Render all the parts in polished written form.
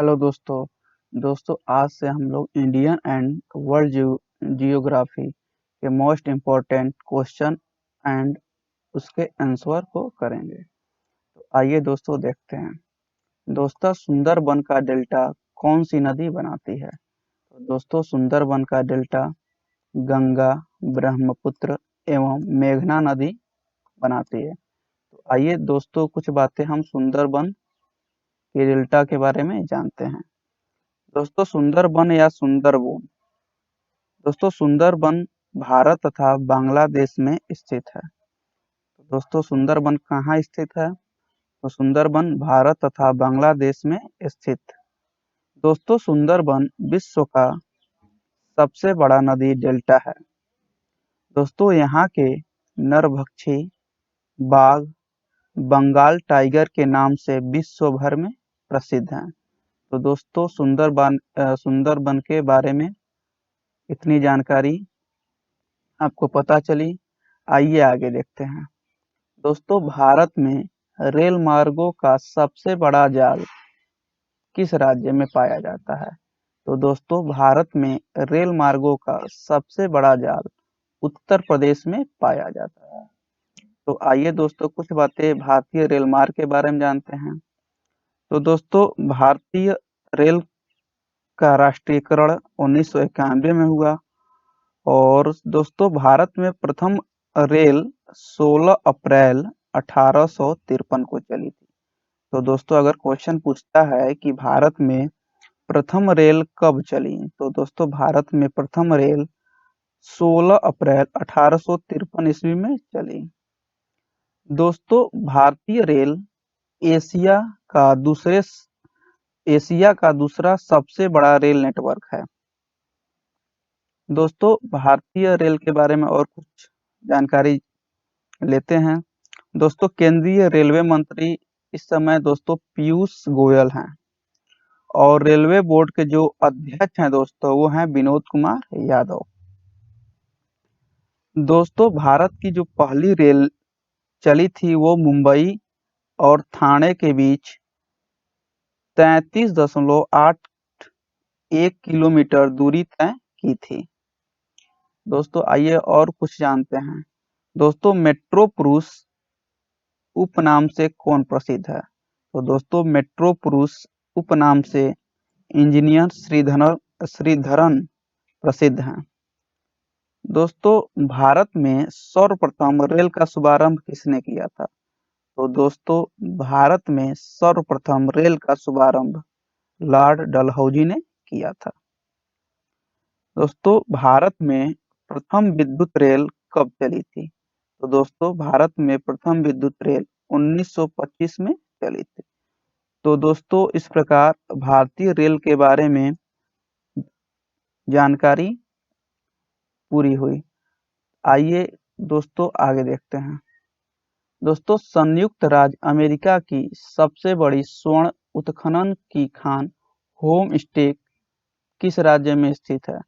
Hello दोस्तों। आज से हम लोग इंडियन एंड वर्ल्ड जियोग्राफी के मोस्ट इम्पोर्टेंट क्वेश्चन एंड उसके आंसर को करेंगे। तो आइए दोस्तों देखते हैं। सुंदरबन का डेल्टा कौन सी नदी बनाती है? तो सुंदरबन का डेल्टा गंगा, ब्रह्मपुत्र एवं मेघना नदी बनाती है। तो आइए दोस्तों कुछ बातें हम सुंदरबन के डेल्टा के बारे में जानते हैं। सुंदरबन या सुंदरबन सुंदरबन भारत तथा बांग्लादेश में स्थित है। सुंदरबन कहाँ स्थित है? तो सुंदरबन भारत तथा बांग्लादेश में स्थित। सुंदरबन विश्व का सबसे बड़ा नदी डेल्टा है। यहाँ के नरभक्षी बाघ बंगाल टाइगर के नाम से विश्व भर में प्रसिद्ध हैं। तो सुंदरबन के बारे में इतनी जानकारी आपको पता चली। आइए आगे देखते हैं। भारत में रेल मार्गों का सबसे बड़ा जाल किस राज्य में पाया जाता है? तो भारत में रेल मार्गों का सबसे बड़ा जाल उत्तर प्रदेश में पाया जाता है। तो आइए कुछ बातें भारतीय रेल मार्ग के बारे में जानते हैं। भारतीय रेल का राष्ट्रीयकरण 1991 में हुआ और भारत में प्रथम रेल 16 अप्रैल 1853 को चली थी। तो अगर क्वेश्चन पूछता है कि भारत में प्रथम रेल कब चली, तो भारत में प्रथम रेल 16 अप्रैल 1853 ईस्वी में चली। भारतीय रेल एशिया का दूसरा सबसे बड़ा रेल नेटवर्क है। भारतीय रेल के बारे में और कुछ जानकारी लेते हैं। केंद्रीय रेलवे मंत्री इस समय पीयूष गोयल हैं और रेलवे बोर्ड के जो अध्यक्ष हैं वो हैं विनोद कुमार यादव। भारत की जो पहली रेल चली थी वो मुंबई और ठाणे के बीच 33.81 किलोमीटर दूरी तय की थी। आइए और कुछ जानते हैं। मेट्रो पुरुष उपनाम से कौन प्रसिद्ध है? तो मेट्रो पुरुष उपनाम से इंजीनियर श्रीधरन प्रसिद्ध हैं। भारत में सर्वप्रथम रेल का शुभारंभ किसने किया था? तो भारत में सर्वप्रथम रेल का शुभारंभ लॉर्ड डलहौजी ने किया था। भारत में प्रथम विद्युत रेल कब चली थी? तो भारत में प्रथम विद्युत रेल 1925 में चली थी। तो इस प्रकार भारतीय रेल के बारे में जानकारी पूरी हुई। आइए आगे देखते हैं। संयुक्त राज्य अमेरिका की सबसे बड़ी स्वर्ण उत्खनन की खान होम स्टे किस राज्य में स्थित है?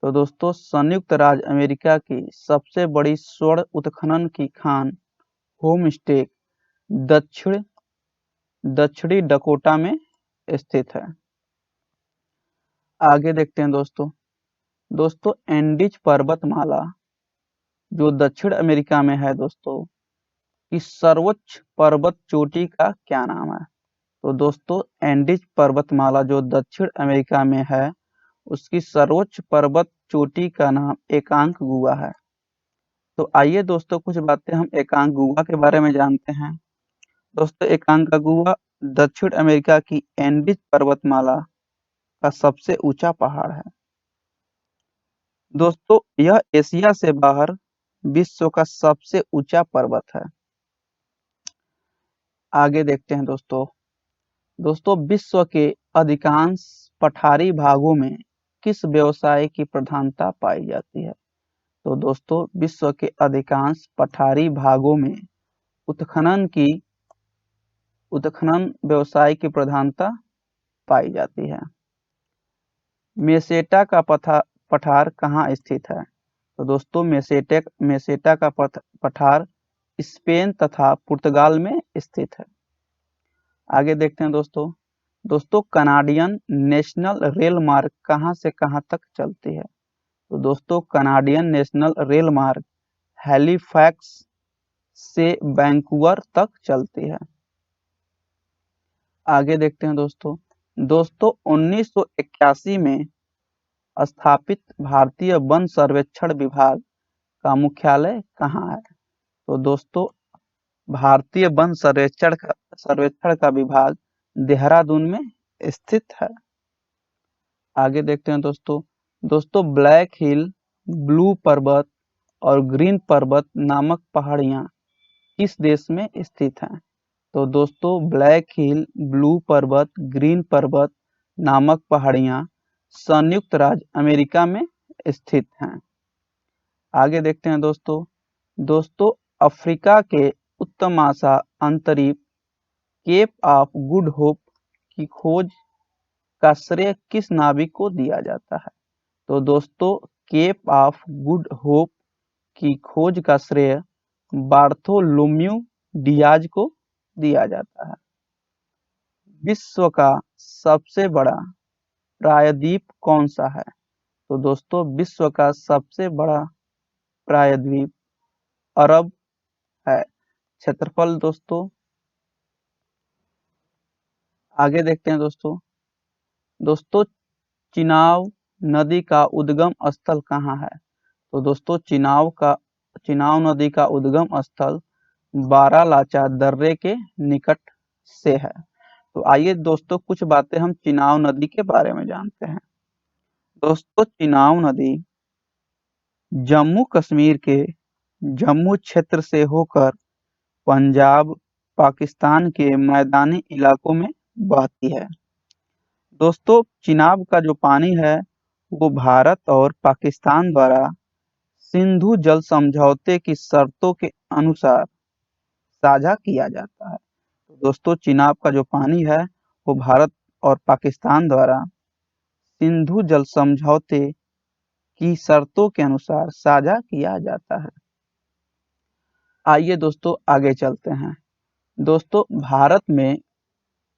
तो संयुक्त राज्य अमेरिका की सबसे बड़ी स्वर्ण उत्खनन की खान होम स्टे दक्षिणी डकोटा में स्थित है। आगे देखते हैं एंडीज पर्वतमाला जो दक्षिण अमेरिका में है इस सर्वोच्च पर्वत चोटी का क्या नाम है? तो एंडीज पर्वतमाला जो दक्षिण अमेरिका में है उसकी सर्वोच्च पर्वत चोटी का नाम एकांकगुआ है। तो आइए कुछ बातें हम एकांकगुआ के बारे में जानते हैं। एकांकगुआ दक्षिण अमेरिका की एंडीज पर्वतमाला का सबसे ऊंचा पहाड़ है। यह एशिया से बाहर विश्व का सबसे ऊंचा पर्वत है। आगे देखते हैं विश्व के अधिकांश पठारी भागों में किस व्यवसाय की प्रधानता पाई जाती है? तो विश्व के अधिकांश पठारी भागों में उत्खनन व्यवसाय की प्रधानता पाई जाती है। मेसेटा का पठार कहाँ स्थित है? तो मेसेटा का पठार स्पेन तथा पुर्तगाल में स्थित है। आगे देखते हैं दोस्तों कनाडियन नेशनल रेल मार्ग कहाँ से कहाँ तक चलती है? तो दोस्तों कनाडियन नेशनल रेल मार्ग हैलिफैक्स से वैंकूवर तक चलती है। आगे देखते हैं दोस्तों 1981 में स्थापित भारतीय वन सर्वेक्षण विभाग का मुख्यालय कहाँ है? तो दोस्तों भारतीय वन सर्वेक्षण का विभाग देहरादून में स्थित है। आगे देखते हैं दोस्तों ब्लैक हिल, ब्लू पर्वत और ग्रीन पर्वत नामक पहाड़ियाँ किस देश में स्थित हैं? तो दोस्तों ब्लैक हिल, ब्लू पर्वत, ग्रीन पर्वत नामक पहाड़ियाँ संयुक्त राज्य अमेरिका में स्थित हैं। आगे देखते हैं दोस्तों अफ्रीका के उत्तमाशा अंतरीप केप ऑफ गुड होप की खोज का श्रेय किस नाविक को दिया जाता है? तो दोस्तों केप ऑफ गुड होप की खोज का श्रेय बार्थोलोम्यू डियाज को दिया जाता है। विश्व का सबसे बड़ा प्रायद्वीप कौन सा है? तो दोस्तों विश्व का सबसे बड़ा प्रायद्वीप अरब है। क्षेत्रफल दोस्तों आगे देखते हैं दोस्तों चिनाब नदी का उद्गम स्थल कहाँ है? तो दोस्तों चिनाब नदी का उद्गम स्थल बारालाचा दर्रे के निकट से है। तो आइए दोस्तों कुछ बातें हम चिनाब नदी के बारे में जानते हैं। दोस्तों चिनाब नदी जम्मू कश्मीर के जम्मू क्षेत्र से होकर पंजाब, पाकिस्तान के मैदानी इलाकों में बहती है। दोस्तों चिनाब का जो पानी है वो भारत और पाकिस्तान द्वारा सिंधु जल समझौते की शर्तों के अनुसार साझा किया जाता है। तो दोस्तों चिनाब का जो पानी है वो भारत और पाकिस्तान द्वारा सिंधु जल समझौते की शर्तों के अनुसार साझा किया जाता है। आइए दोस्तों आगे चलते हैं। दोस्तों भारत में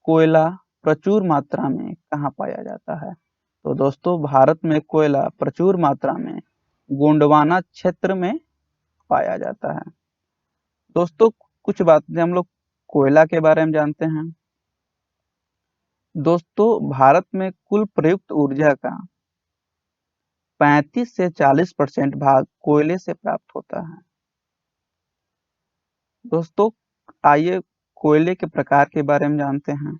कोयला प्रचुर मात्रा में कहाँ पाया जाता है? तो दोस्तों भारत में कोयला प्रचुर मात्रा में गोंडवाना क्षेत्र में पाया जाता है। दोस्तों कुछ बातें हम लोग कोयला के बारे में जानते हैं। दोस्तों भारत में कुल प्रयुक्त ऊर्जा का 35 से 40% भाग कोयले से प्राप्त होता है। दोस्तों आइए कोयले के प्रकार के बारे में जानते हैं।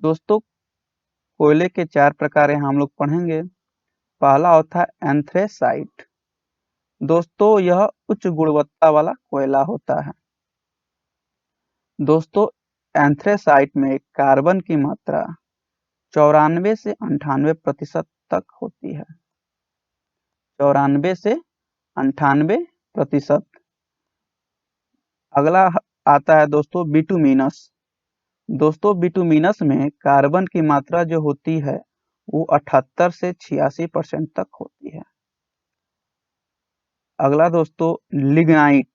दोस्तों कोयले के 4 प्रकार यहाँ हम लोग पढ़ेंगे। पहला होता है एंथ्रेसाइट। दोस्तों यह उच्च गुणवत्ता वाला कोयला होता है। दोस्तों एंथ्रेसाइट में कार्बन की मात्रा 94 से 98% तक होती है। 94 से 98%। अगला आता है दोस्तों बिटुमिनस। दोस्तों बिटुमिनस में कार्बन की मात्रा जो होती है वो 78 से 86% तक होती है। अगला दोस्तों लिग्नाइट।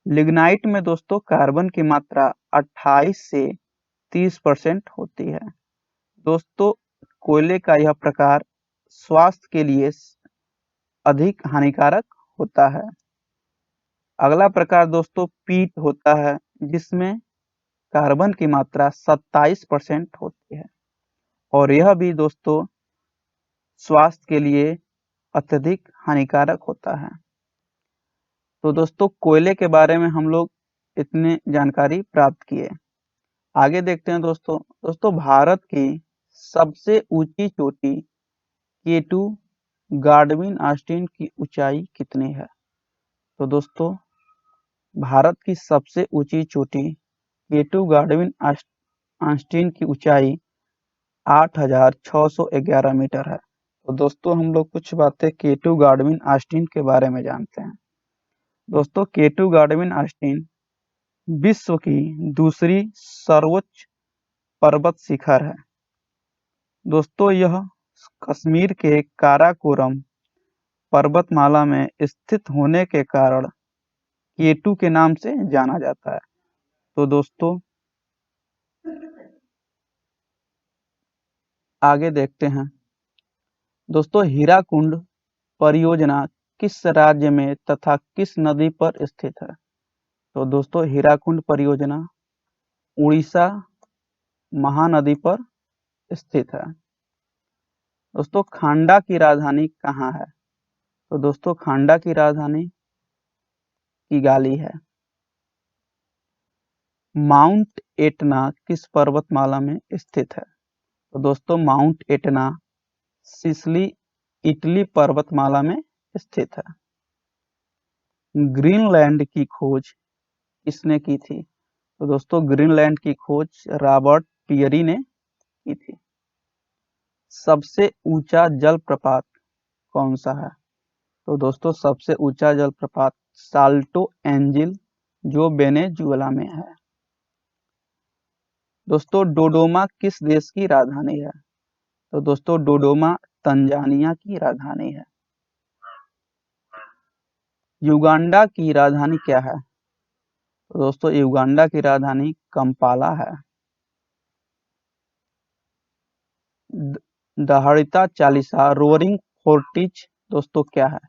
लिग्नाइट में दोस्तों कार्बन की मात्रा 28 से 30% होती है। दोस्तों कोयले का यह प्रकार स्वास्थ्य के लिए अधिक हानिकारक होता है। अगला प्रकार दोस्तों पीट होता है जिसमें कार्बन की मात्रा 27% होती है और यह भी दोस्तों स्वास्थ्य के लिए अत्यधिक हानिकारक होता है। तो दोस्तों कोयले के बारे में हम लोग इतने जानकारी प्राप्त किए। आगे देखते हैं दोस्तों भारत की सबसे ऊंची चोटी K2 गार्डविन ऑस्टिन की ऊंचाई कितनी है? तो दोस्तों भारत की सबसे ऊंची चोटी K2 गार्डविन ऑस्टिन की ऊंचाई 8611 मीटर है। तो दोस्तों हम लोग कुछ बातें K2 गार्डविन ऑस्टिन के बारे में जानते हैं। दोस्तों K2 गार्डविन ऑस्टिन विश्व की दूसरी सर्वोच्च पर्वत शिखर है। दोस्तों यह कश्मीर के काराकोरम पर्वतमाला में स्थित होने के कारण K2 के नाम से जाना जाता है। तो दोस्तों आगे देखते हैं दोस्तों, हीराकुंड परियोजना किस राज्य में तथा किस नदी पर स्थित है? तो दोस्तों हीराकुंड परियोजना उड़ीसा महानदी पर स्थित है। दोस्तों खांडा की राजधानी कहाँ है? तो दोस्तों खांडा की राजधानी किगाली है। माउंट एटना किस पर्वतमाला में स्थित है? तो दोस्तों माउंट एटना सिसली इटली पर्वतमाला में स्थित है। ग्रीनलैंड की खोज किसने की थी? तो दोस्तों ग्रीनलैंड की खोज रॉबर्ट पियरी ने की थी। सबसे ऊंचा जलप्रपात कौन सा है? तो दोस्तों सबसे ऊंचा जलप्रपात साल्टो एंजिल जो वेनेजुएला में है। दोस्तों डोडोमा किस देश की राजधानी है? तो दोस्तों डोडोमा तंजानिया की राजधानी है। युगांडा की राजधानी क्या है? तो दोस्तों युगांडा की राजधानी कंपाला है। दहाड़ता चालीसा रोरिंग फोर्टिज दोस्तों क्या है?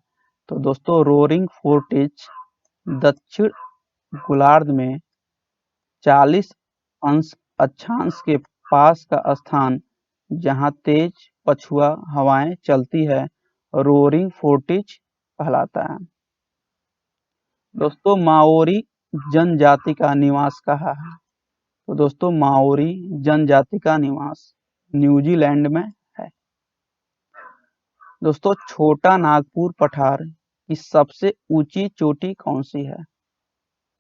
तो दोस्तों रोरिंग फोर्टिज दक्षिण गोलार्ध में 40 अंश अक्षांश के पास का स्थान जहां तेज पछुआ हवाएं चलती है रोरिंग फोर्टिज कहलाता है। दोस्तों माओरी जनजाति का निवास कहाँ है? तो दोस्तों माओरी जनजाति का निवास न्यूजीलैंड में है। दोस्तों छोटा नागपुर पठार की सबसे ऊंची चोटी कौन सी है?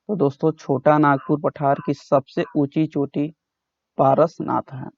तो दोस्तों छोटा नागपुर पठार की सबसे ऊंची चोटी पारसनाथ है।